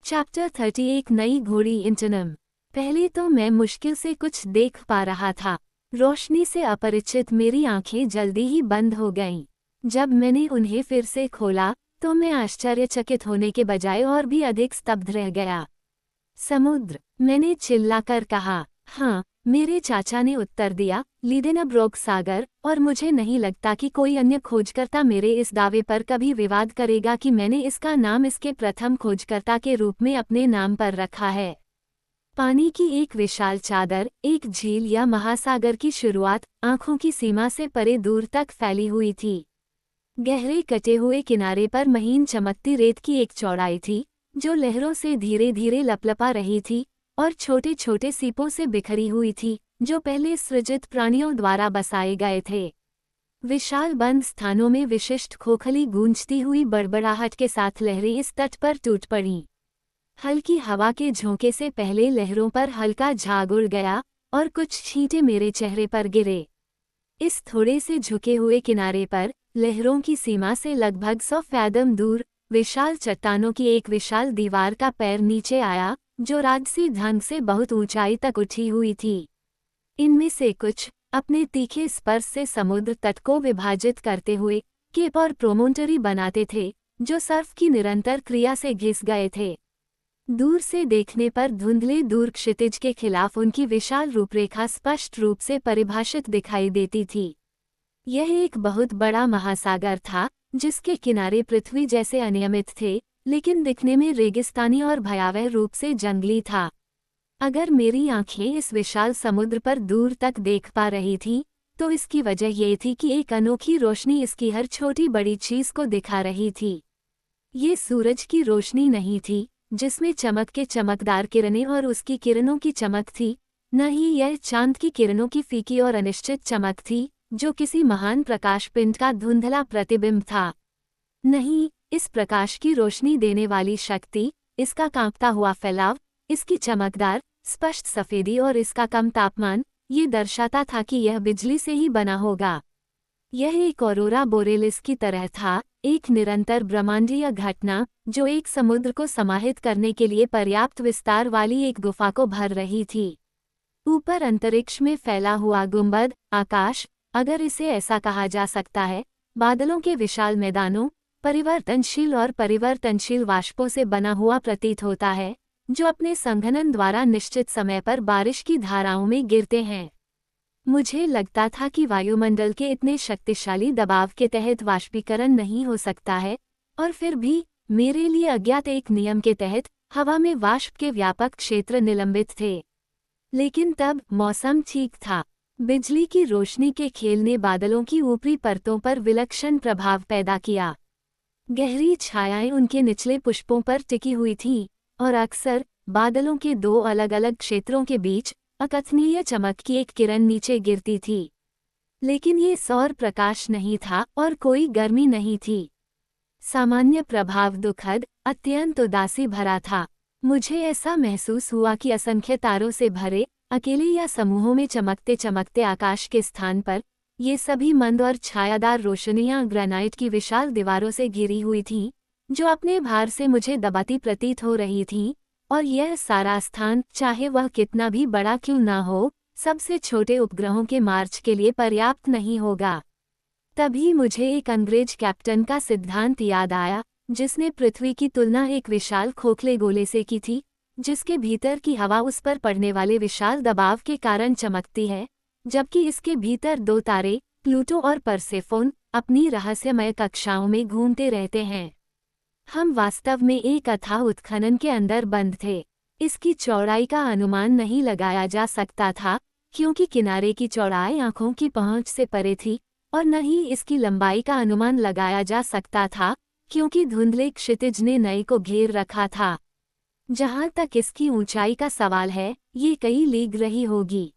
Chapter 30 एक नई घोड़ी इंटरनम। पहले तो मैं मुश्किल से कुछ देख पा रहा था। रोशनी से अपरिचित मेरी आंखें जल्दी ही बंद हो गईं। जब मैंने उन्हें फिर से खोला तो मैं आश्चर्यचकित होने के बजाय और भी अधिक स्तब्ध रह गया। समुद्र, मैंने चिल्लाकर कहा। हाँ, मेरे चाचा ने उत्तर दिया, लीडेनब्रोक सागर, और मुझे नहीं लगता कि कोई अन्य खोजकर्ता मेरे इस दावे पर कभी विवाद करेगा कि मैंने इसका नाम इसके प्रथम खोजकर्ता के रूप में अपने नाम पर रखा है। पानी की एक विशाल चादर, एक झील या महासागर की शुरुआत आंखों की सीमा से परे दूर तक फैली हुई थी। गहरे कटे हुए किनारे पर महीन चमकती रेत की एक चौड़ाई थी जो लहरों से धीरे धीरे लपलपा रही थी और छोटे छोटे सीपों से बिखरी हुई थी जो पहले सृजित प्राणियों द्वारा बसाए गए थे। विशाल बंद स्थानों में विशिष्ट खोखली गूंजती हुई बड़बड़ाहट के साथ लहरें इस तट पर टूट पड़ीं। हल्की हवा के झोंके से पहले लहरों पर हल्का झाग उड़ गया और कुछ छींटे मेरे चेहरे पर गिरे। इस थोड़े से झुके हुए किनारे पर लहरों की सीमा से लगभग 100 फैदम दूर विशाल चट्टानों की एक विशाल दीवार का पैर नीचे आया जो राजसी ढंग से बहुत ऊंचाई तक उठी हुई थी। इनमें से कुछ अपने तीखे स्पर्श से समुद्र तट को विभाजित करते हुए केप और प्रोमोंटरी बनाते थे जो सर्फ की निरंतर क्रिया से घिस गए थे। दूर से देखने पर धुंधले दूर क्षितिज के खिलाफ उनकी विशाल रूपरेखा स्पष्ट रूप से परिभाषित दिखाई देती थी। यह एक बहुत बड़ा महासागर था जिसके किनारे पृथ्वी जैसे अनियमित थे लेकिन दिखने में रेगिस्तानी और भयावह रूप से जंगली था। अगर मेरी आंखें इस विशाल समुद्र पर दूर तक देख पा रही थीं तो इसकी वजह ये थी कि एक अनोखी रोशनी इसकी हर छोटी बड़ी चीज को दिखा रही थी। ये सूरज की रोशनी नहीं थी जिसमें चमक के चमकदार किरणें और उसकी किरणों की चमक थी, न ही यह चांद की किरणों की फीकी और अनिश्चित चमक थी जो किसी महान प्रकाश पिंड का धुंधला प्रतिबिंब था। नहीं, इस प्रकाश की रोशनी देने वाली शक्ति, इसका कांपता हुआ फैलाव, इसकी चमकदार स्पष्ट सफेदी और इसका कम तापमान ये दर्शाता था कि यह बिजली से ही बना होगा। यह एक ऑरोरा बोरेलिस की तरह था, एक निरंतर ब्रह्मांडीय घटना जो एक समुद्र को समाहित करने के लिए पर्याप्त विस्तार वाली एक गुफा को भर रही थी। ऊपर अंतरिक्ष में फैला हुआ गुंबद, आकाश, अगर इसे ऐसा कहा जा सकता है, बादलों के विशाल मैदानों, परिवर्तनशील और परिवर्तनशील वाष्पों से बना हुआ प्रतीत होता है जो अपने संघनन द्वारा निश्चित समय पर बारिश की धाराओं में गिरते हैं। मुझे लगता था कि वायुमंडल के इतने शक्तिशाली दबाव के तहत वाष्पीकरण नहीं हो सकता है, और फिर भी मेरे लिए अज्ञात एक नियम के तहत हवा में वाष्प के व्यापक क्षेत्र निलंबित थे। लेकिन तब मौसम ठीक था। बिजली की रोशनी के खेल ने बादलों की ऊपरी परतों पर विलक्षण प्रभाव पैदा किया। गहरी छायाएं उनके निचले पुष्पों पर टिकी हुई थीं और अक्सर बादलों के दो अलग अलग क्षेत्रों के बीच अकथनीय चमक की एक किरण नीचे गिरती थी। लेकिन ये सौर प्रकाश नहीं था और कोई गर्मी नहीं थी। सामान्य प्रभाव दुखद, अत्यंत उदासी भरा था। मुझे ऐसा महसूस हुआ कि असंख्य तारों से भरे अकेले या समूहों में चमकते चमकते आकाश के स्थान पर ये सभी मंद और छायादार रोशनियां ग्रेनाइट की विशाल दीवारों से घिरी हुई थीं जो अपने भार से मुझे दबाती प्रतीत हो रही थीं, और यह सारा स्थान, चाहे वह कितना भी बड़ा क्यों ना हो, सबसे छोटे उपग्रहों के मार्च के लिए पर्याप्त नहीं होगा। तभी मुझे एक अंग्रेज कैप्टन का सिद्धांत याद आया जिसने पृथ्वी की तुलना एक विशाल खोखले गोले से की थी जिसके भीतर की हवा उस पर पड़ने वाले विशाल दबाव के कारण चमकती है, जबकि इसके भीतर दो तारे, प्लूटो और परसेफोन, अपनी रहस्यमय कक्षाओं में घूमते रहते हैं। हम वास्तव में एक अथाह उत्खनन के अंदर बंद थे। इसकी चौड़ाई का अनुमान नहीं लगाया जा सकता था क्योंकि किनारे की चौड़ाई आंखों की पहुंच से परे थी, और न ही इसकी लंबाई का अनुमान लगाया जा सकता था क्योंकि धुंधले क्षितिज ने नए को घेर रखा था। जहां तक इसकी ऊंचाई का सवाल है, ये कई लीग रही होगी।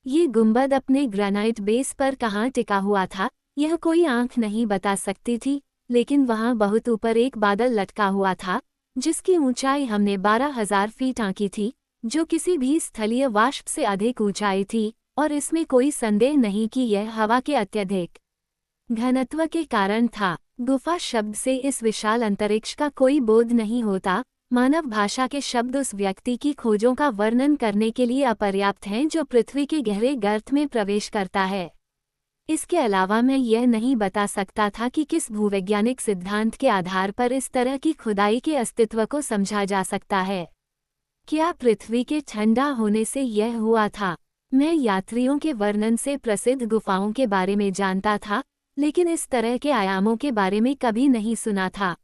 ये गुंबद अपने ग्रेनाइट बेस पर कहाँ टिका हुआ था यह कोई आंख नहीं बता सकती थी, लेकिन वहां बहुत ऊपर एक बादल लटका हुआ था जिसकी ऊंचाई हमने 12,000 फीट आंकी थी, जो किसी भी स्थलीय वाष्प से अधिक ऊंचाई थी, और इसमें कोई संदेह नहीं कि यह हवा के अत्यधिक घनत्व के कारण था। गुफा शब्द से इस विशाल अंतरिक्ष का कोई बोध नहीं होता, मानव भाषा के शब्द उस व्यक्ति की खोजों का वर्णन करने के लिए अपर्याप्त हैं जो पृथ्वी के गहरे गर्त में प्रवेश करता है। इसके अलावा मैं यह नहीं बता सकता था कि किस भूवैज्ञानिक सिद्धांत के आधार पर इस तरह की खुदाई के अस्तित्व को समझा जा सकता है। क्या पृथ्वी के ठंडा होने से यह हुआ था? मैं यात्रियों के वर्णन से प्रसिद्ध गुफाओं के बारे में जानता था, लेकिन इस तरह के आयामों के बारे में कभी नहीं सुना था।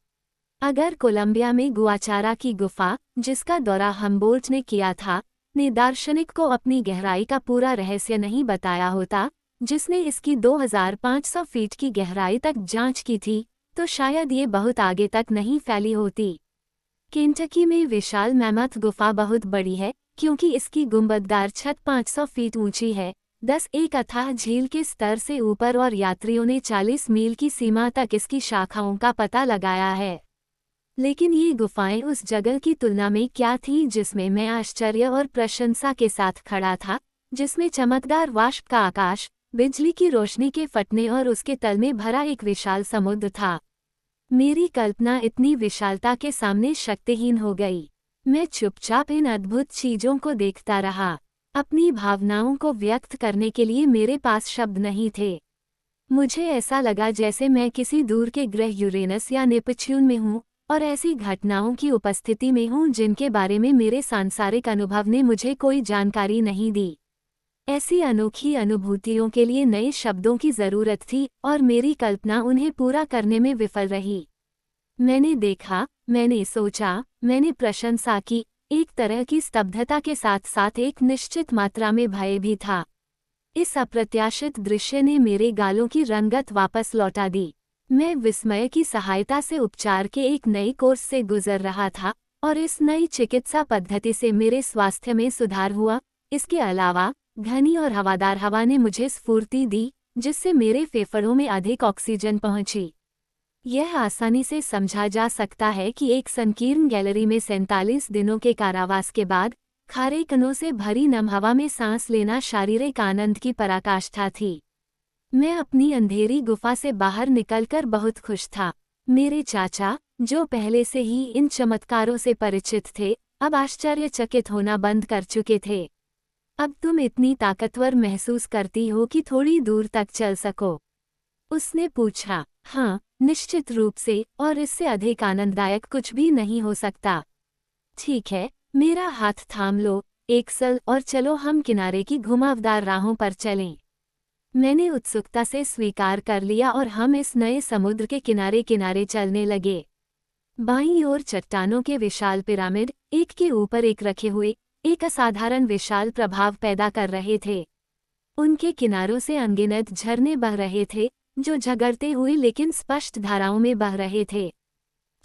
अगर कोलंबिया में गुआचारा की गुफा, जिसका दौरा हम्बोल्ट ने किया था, ने दार्शनिक को अपनी गहराई का पूरा रहस्य नहीं बताया होता, जिसने इसकी 2500 फीट की गहराई तक जांच की थी, तो शायद ये बहुत आगे तक नहीं फैली होती। केंटकी में विशाल मैमथ गुफा बहुत बड़ी है, क्योंकि इसकी गुंबददार छत 500 फीट ऊंची है, 10 एक अथाह झील के स्तर से ऊपर, और यात्रियों ने 40 मील की सीमा तक इसकी शाखाओं का पता लगाया है। लेकिन ये गुफाएं उस जगह की तुलना में क्या थीं जिसमें मैं आश्चर्य और प्रशंसा के साथ खड़ा था, जिसमें चमकदार वाष्प का आकाश, बिजली की रोशनी के फटने और उसके तल में भरा एक विशाल समुद्र था। मेरी कल्पना इतनी विशालता के सामने शक्तिहीन हो गई। मैं चुपचाप इन अद्भुत चीजों को देखता रहा। अपनी भावनाओं को व्यक्त करने के लिए मेरे पास शब्द नहीं थे। मुझे ऐसा लगा जैसे मैं किसी दूर के ग्रह यूरेनस या नेपच्यून में हूँ, और ऐसी घटनाओं की उपस्थिति में हूँ जिनके बारे में मेरे सांसारिक अनुभव ने मुझे कोई जानकारी नहीं दी। ऐसी अनोखी अनुभूतियों के लिए नए शब्दों की जरूरत थी, और मेरी कल्पना उन्हें पूरा करने में विफल रही। मैंने देखा, मैंने सोचा, मैंने प्रशंसा की, एक तरह की स्तब्धता के साथ साथ एक निश्चित मात्रा में भय भी था। इस अप्रत्याशित दृश्य ने मेरे गालों की रंगत वापस लौटा दी। मैं विस्मय की सहायता से उपचार के एक नए कोर्स से गुजर रहा था, और इस नई चिकित्सा पद्धति से मेरे स्वास्थ्य में सुधार हुआ। इसके अलावा घनी और हवादार हवा ने मुझे स्फूर्ति दी, जिससे मेरे फेफड़ों में अधिक ऑक्सीजन पहुंची। यह आसानी से समझा जा सकता है कि एक संकीर्ण गैलरी में 47 दिनों के कारावास के बाद खारे कणों से भरी नम हवा में सांस लेना शारीरिक आनंद की पराकाष्ठा थी। मैं अपनी अंधेरी गुफा से बाहर निकलकर बहुत खुश था। मेरे चाचा, जो पहले से ही इन चमत्कारों से परिचित थे, अब आश्चर्यचकित होना बंद कर चुके थे। अब तुम इतनी ताकतवर महसूस करती हो कि थोड़ी दूर तक चल सको? उसने पूछा। हाँ, निश्चित रूप से, और इससे अधिक आनंददायक कुछ भी नहीं हो सकता। ठीक है, मेरा हाथ थाम लो, एक्सल, और चलो हम किनारे की घुमावदार राहों पर चलें। मैंने उत्सुकता से स्वीकार कर लिया, और हम इस नए समुद्र के किनारे किनारे चलने लगे। बाईं ओर चट्टानों के विशाल पिरामिड, एक के ऊपर एक रखे हुए, एक असाधारण विशाल प्रभाव पैदा कर रहे थे। उनके किनारों से अनगिनत झरने बह रहे थे, जो झगड़ते हुए लेकिन स्पष्ट धाराओं में बह रहे थे।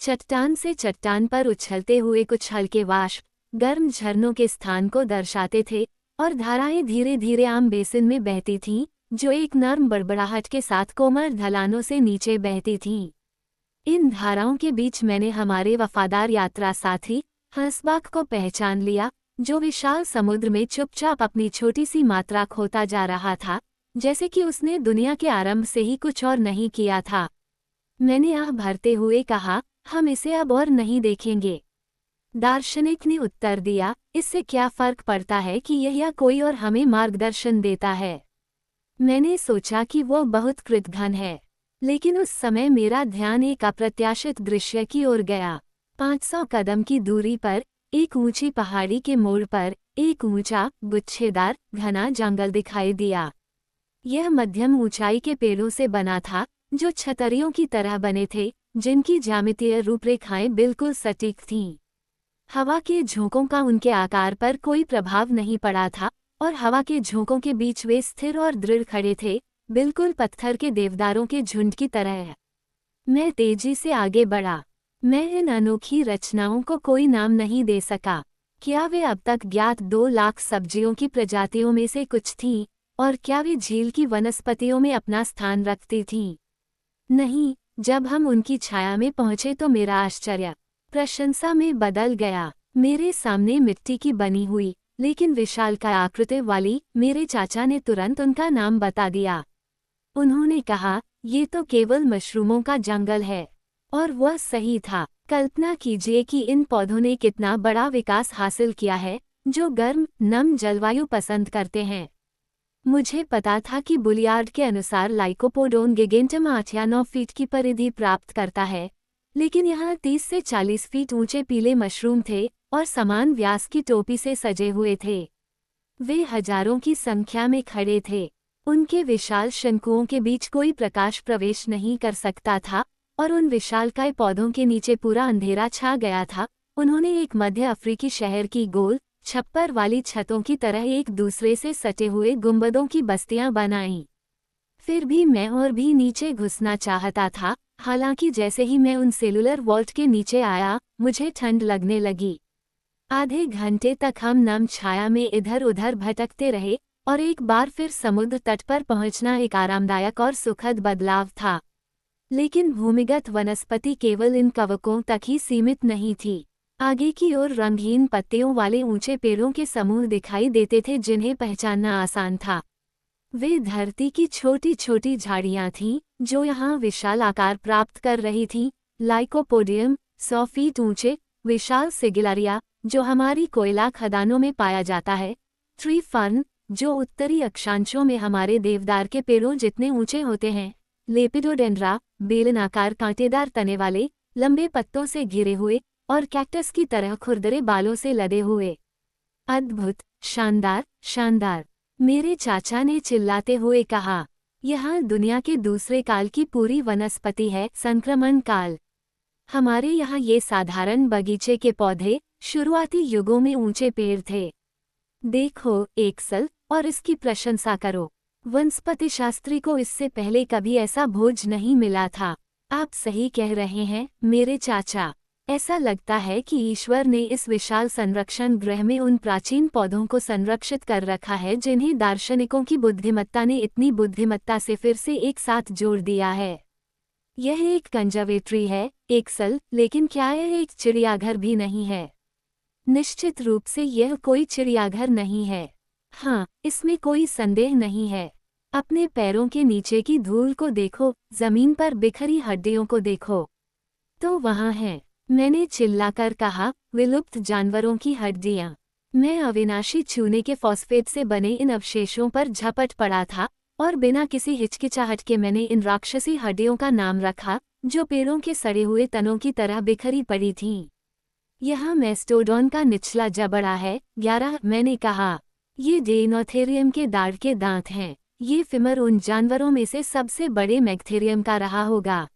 चट्टान से चट्टान पर उछलते हुए कुछ हल्के वाष्प, गर्म झरनों के स्थान को दर्शाते थे, और धाराएं धीरे धीरे आम बेसिन में बहती थीं, जो एक नर्म बड़बड़ाहट के साथ कोमल ढलानों से नीचे बहती थीं। इन धाराओं के बीच मैंने हमारे वफादार यात्रा साथी हंसबाग को पहचान लिया, जो विशाल समुद्र में चुपचाप अपनी छोटी सी मात्रा खोता जा रहा था, जैसे कि उसने दुनिया के आरंभ से ही कुछ और नहीं किया था। मैंने आह भरते हुए कहा, हम इसे अब और नहीं देखेंगे। दार्शनिक ने उत्तर दिया, इससे क्या फर्क पड़ता है कि यह या कोई और हमें मार्गदर्शन देता है। मैंने सोचा कि वो बहुत कृतघ्न है, लेकिन उस समय मेरा ध्यान एक अप्रत्याशित दृश्य की ओर गया। 500 कदम की दूरी पर, एक ऊंची पहाड़ी के मोड़ पर, एक ऊंचा, गुच्छेदार, घना जंगल दिखाई दिया। यह मध्यम ऊंचाई के पेड़ों से बना था, जो छतरियों की तरह बने थे, जिनकी ज्यामितीय रूपरेखाएं बिल्कुल सटीक थीं। हवा के झोंकों का उनके आकार पर कोई प्रभाव नहीं पड़ा था, और हवा के झोंकों के बीच वे स्थिर और दृढ़ खड़े थे, बिल्कुल पत्थर के देवदारों के झुंड की तरह। मैं तेजी से आगे बढ़ा। मैं इन अनोखी रचनाओं को कोई नाम नहीं दे सका। क्या वे अब तक ज्ञात 2 लाख सब्जियों की प्रजातियों में से कुछ थीं, और क्या वे झील की वनस्पतियों में अपना स्थान रखती थीं? नहीं। जब हम उनकी छाया में पहुंचे तो मेरा आश्चर्य प्रशंसा में बदल गया। मेरे सामने मिट्टी की बनी हुई, लेकिन विशालकाय आकृति वाली, मेरे चाचा ने तुरंत उनका नाम बता दिया। उन्होंने कहा, ये तो केवल मशरूमों का जंगल है। और वह सही था। कल्पना कीजिए कि इन पौधों ने कितना बड़ा विकास हासिल किया है, जो गर्म, नम जलवायु पसंद करते हैं। मुझे पता था कि बुलियार्ड के अनुसार लाइकोपोडोन गिगेंटम 8 या 9 फीट की परिधि प्राप्त करता है, लेकिन यहाँ 30 से 40 फीट ऊंचे पीले मशरूम थे और समान व्यास की टोपी से सजे हुए थे। वे हजारों की संख्या में खड़े थे। उनके विशाल शंकुओं के बीच कोई प्रकाश प्रवेश नहीं कर सकता था और उन विशालकाय पौधों के नीचे पूरा अंधेरा छा गया था। उन्होंने एक मध्य अफ्रीकी शहर की गोल, छप्पर वाली छतों की तरह एक दूसरे से सटे हुए गुंबदों की बस्तियां बनाईं। फिर भी मैं और भी नीचे घुसना चाहता था, हालांकि जैसे ही मैं उन सेलुलर वॉल्ट के नीचे आया, मुझे ठंड लगने लगी। आधे घंटे तक हम नम छाया में इधर उधर भटकते रहे और एक बार फिर समुद्र तट पर पहुंचना एक आरामदायक और सुखद बदलाव था। लेकिन भूमिगत वनस्पति केवल इन कवकों तक ही सीमित नहीं थी। आगे की ओर रंगहीन पत्तियों वाले ऊंचे पेड़ों के समूह दिखाई देते थे जिन्हें पहचानना आसान था। वे धरती की छोटी छोटी झाड़ियां थीं, जो यहाँ विशाल आकार प्राप्त कर रही थीं। लाइकोपोडियम 100 फीट ऊंचे, विशाल सिगिलारिया, जो हमारी कोयला खदानों में पाया जाता है। ट्री फर्न, जो उत्तरी अक्षांशों में हमारे देवदार के पेड़ों जितने ऊंचे होते हैं। लेपिडोडेंड्रा, बेलनाकार कांटेदार तने वाले, लंबे पत्तों से घिरे हुए और कैक्टस की तरह खुरदरे बालों से लदे हुए। अद्भुत, शानदार, शानदार, मेरे चाचा ने चिल्लाते हुए कहा। यह दुनिया के दूसरे काल की पूरी वनस्पति है, संक्रमण काल। हमारे यहाँ ये साधारण बगीचे के पौधे शुरुआती युगों में ऊंचे पेड़ थे। देखो, एक्सल, और इसकी प्रशंसा करो। वनस्पति शास्त्री को इससे पहले कभी ऐसा भोज नहीं मिला था। आप सही कह रहे हैं, मेरे चाचा। ऐसा लगता है कि ईश्वर ने इस विशाल संरक्षण गृह में उन प्राचीन पौधों को संरक्षित कर रखा है जिन्हें दार्शनिकों की बुद्धिमत्ता ने इतनी बुद्धिमत्ता से फिर से एक साथ जोड़ दिया है। यह एक कंजर्वेटरी है, एक्सल, लेकिन क्या यह एक चिड़ियाघर भी नहीं है? निश्चित रूप से यह कोई चिड़ियाघर नहीं है। हाँ, इसमें कोई संदेह नहीं है। अपने पैरों के नीचे की धूल को देखो, जमीन पर बिखरी हड्डियों को देखो। तो वहाँ है, मैंने चिल्लाकर कहा, विलुप्त जानवरों की हड्डियाँ। मैं अविनाशी चूने के फॉस्फेट से बने इन अवशेषों पर झपट पड़ा था और बिना किसी हिचकिचाहट के मैंने इन राक्षसी हड्डियों का नाम रखा, जो पेड़ों के सड़े हुए तनों की तरह बिखरी पड़ी थीं। यह मेस्टोडॉन का निचला जबड़ा है। 11, मैंने कहा। ये डेनोथेरियम के दाढ़ के दांत हैं। ये फिमर उन जानवरों में से सबसे बड़े मैक्थेरियम का रहा होगा।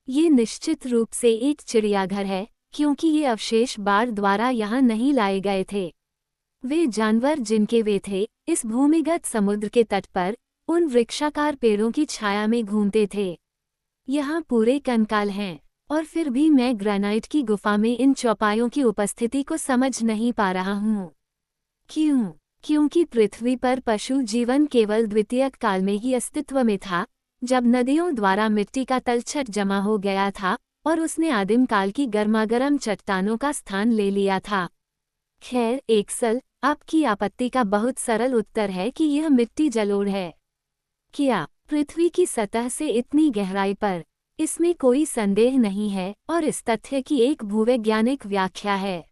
ये निश्चित रूप से एक चिड़ियाघर है, क्योंकि ये अवशेष बाढ़ द्वारा यहाँ नहीं लाए गए थे। वे जानवर जिनके वे थे, इस भूमिगत समुद्र के तट पर उन वृक्षाकार पेड़ों की छाया में घूमते थे। यहाँ पूरे कंकाल हैं, और फिर भी मैं ग्रेनाइट की गुफा में इन चौपायों की उपस्थिति को समझ नहीं पा रहा हूँ। क्यों? क्योंकि पृथ्वी पर पशु जीवन केवल द्वितीयक काल में ही अस्तित्व में था, जब नदियों द्वारा मिट्टी का तलछट जमा हो गया था और उसने आदिम काल की गर्मागर्म चट्टानों का स्थान ले लिया था। खैर, एक्सल, आपकी आपत्ति का बहुत सरल उत्तर है कि यह मिट्टी जलोढ़ है। क्या पृथ्वी की सतह से इतनी गहराई पर? इसमें कोई संदेह नहीं है, और इस तथ्य की एक भूवैज्ञानिक व्याख्या है।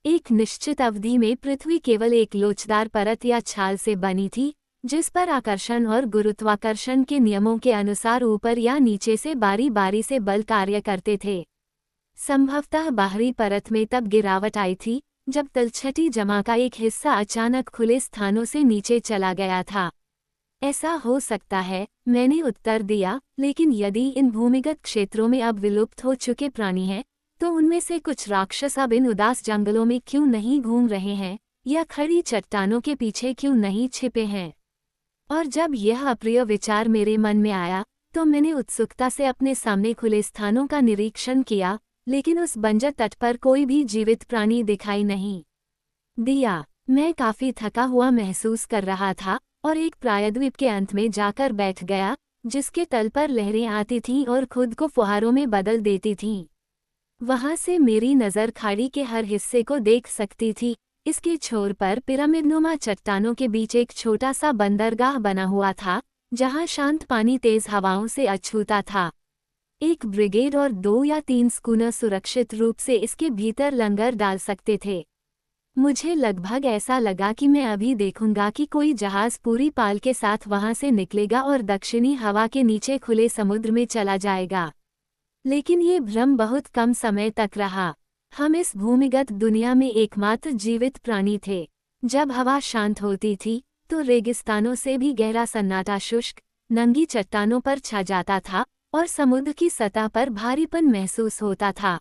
एक निश्चित अवधि में पृथ्वी केवल एक लोचदार परत या छाल से बनी थी, जिस पर आकर्षण और गुरुत्वाकर्षण के नियमों के अनुसार ऊपर या नीचे से बारी बारी से बल कार्य करते थे। संभवतः बाहरी परत में तब गिरावट आई थी, जब तलछटी जमा का एक हिस्सा अचानक खुले स्थानों से नीचे चला गया था। ऐसा हो सकता है, मैंने उत्तर दिया, लेकिन यदि इन भूमिगत क्षेत्रों में अब विलुप्त हो चुके प्राणी हैं, तो उनमें से कुछ राक्षस अब इन उदास जंगलों में क्यों नहीं घूम रहे हैं, या खड़ी चट्टानों के पीछे क्यों नहीं छिपे हैं? और जब यह अप्रिय विचार मेरे मन में आया, तो मैंने उत्सुकता से अपने सामने खुले स्थानों का निरीक्षण किया, लेकिन उस बंजर तट पर कोई भी जीवित प्राणी दिखाई नहीं दिया। मैं काफी थका हुआ महसूस कर रहा था और एक प्रायद्वीप के अंत में जाकर बैठ गया, जिसके तल पर लहरें आती थीं और खुद को फुहारों में बदल देती थीं। वहां से मेरी नज़र खाड़ी के हर हिस्से को देख सकती थी। इसके छोर पर पिरामिडनुमा चट्टानों के बीच एक छोटा सा बंदरगाह बना हुआ था, जहां शांत पानी तेज हवाओं से अछूता था। एक ब्रिगेड और 2 या 3 स्कूनर सुरक्षित रूप से इसके भीतर लंगर डाल सकते थे। मुझे लगभग ऐसा लगा कि मैं अभी देखूंगा कि कोई जहाज पूरी पाल के साथ वहां से निकलेगा और दक्षिणी हवा के नीचे खुले समुद्र में चला जाएगा। लेकिन ये भ्रम बहुत कम समय तक रहा। हम इस भूमिगत दुनिया में एकमात्र जीवित प्राणी थे। जब हवा शांत होती थी तो रेगिस्तानों से भी गहरा सन्नाटा शुष्क, नंगी चट्टानों पर छा जाता था और समुद्र की सतह पर भारीपन महसूस होता था।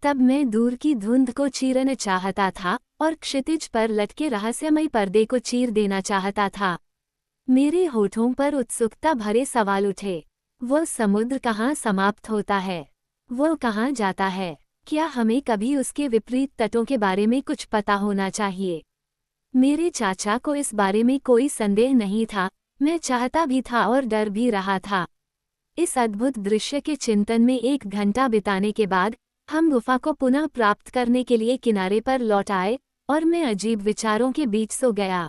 तब मैं दूर की धुंध को चीरना चाहता था और क्षितिज पर लटके रहस्यमय पर्दे को चीर देना चाहता था। मेरे होठों पर उत्सुकता भरे सवाल उठे। वो समुद्र कहाँ समाप्त होता है? वो कहाँ जाता है? क्या हमें कभी उसके विपरीत तटों के बारे में कुछ पता होना चाहिए? मेरे चाचा को इस बारे में कोई संदेह नहीं था। मैं चाहता भी था और डर भी रहा था। इस अद्भुत दृश्य के चिंतन में 1 घंटा बिताने के बाद हम गुफा को पुनः प्राप्त करने के लिए किनारे पर लौट आए और मैं अजीब विचारों के बीच सो गया।